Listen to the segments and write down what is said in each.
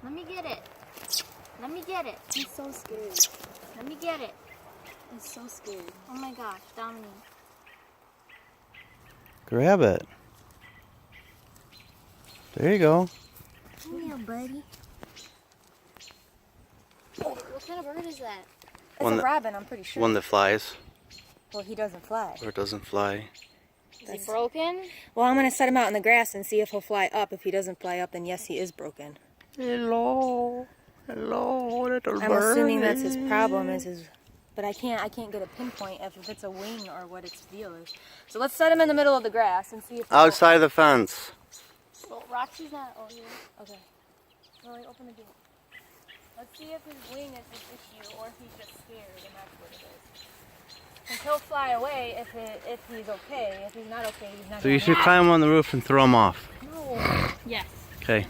Let me get it. Let me get it. He's so scared. Let me get it. He's so scared. Oh my gosh, Dominique. Grab it. There you go. Come here, buddy. What kind of bird is that? It's a robin, I'm pretty sure. One that flies. Well, he doesn't fly. Or doesn't fly. Is he broken? Well, I'm going to set him out in the grass and see if he'll fly up. If he doesn't fly up, then yes, he is broken. Hello. Hello, little bird. I'm assuming that's his problem, but I can't get a pinpoint if it's a wing or what its deal is. So let's set him in the middle of the grass and see if Outside the fence. Well, Roxy's not over here. Okay. Lily, open the gate. Let's see if his wing is his issue or if he's just scared and that's what it is. And he'll fly away if he's okay. If he's not okay, he's not. So you should climb on the roof and throw him off. No. Yes. Okay.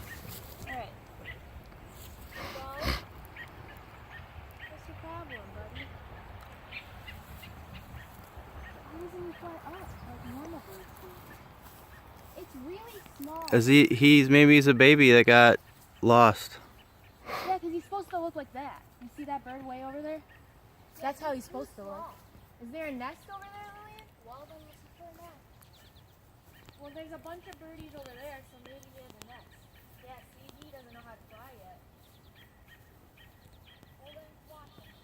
All right. What's your problem, buddy? Why doesn't he fly up like normal birds do? It's really small. Is maybe he's a baby that got lost. Yeah, because he's supposed to look like that. You see that bird way over there? That's how he's supposed to look. Is there a nest over there, Lillian? Well, then let's look for a nest. Well, there's a bunch of birdies over there, so maybe there's a nest. Yeah, see, he doesn't know how to fly yet. Well, then watch him.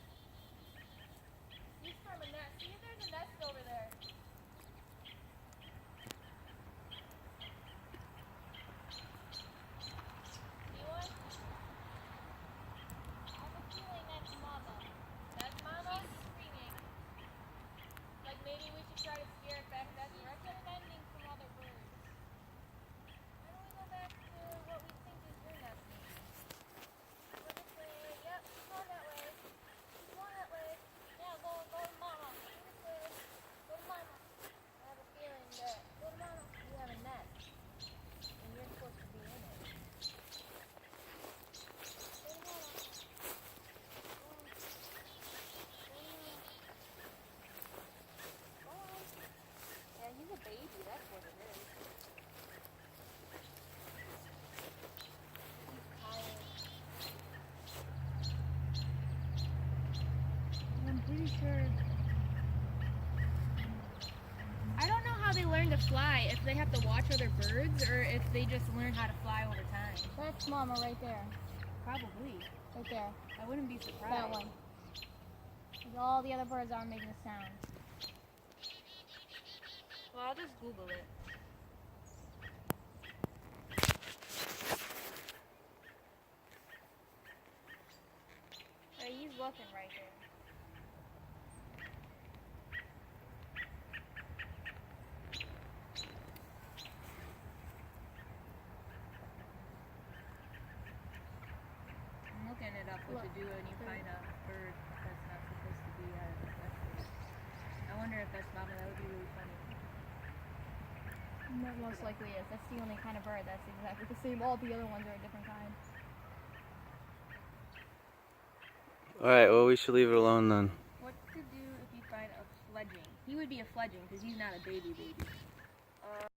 He's from a nest. See if there's a nest over there. See one? I have a feeling that's Mama. That's Mama? She's screaming. Like maybe we should try to scare it back that She's direction? defending from other birds. Why don't we go back to what we think is your nest? Go this way. Yep, keep going that way. Keep going that way. Yeah, go to Mama. Go this way. Go to Mama. I have a feeling that go to Mama. We have a nest. And you're supposed to be in it. Go to Mama. Yeah, he's a baby, that's what it is. He's tired. I'm pretty sure. I don't know how they learn to fly, if they have to watch other birds or if they just learn how to fly over time. That's Mama right there. Probably. Right there. I wouldn't be surprised. That one. 'Cause all the other birds aren't making a sound. Well, I'll just Google it. Hey, he's looking right there. I'm looking it up what to do when you find a bird that's not supposed to be at a nest. I wonder if that's Mama. That would be really funny. That most likely is. That's the only kind of bird that's exactly the same. All the other ones are a different kind. Alright, well we should leave it alone then. What to do if you find a fledging? He would be a fledging because he's not a baby.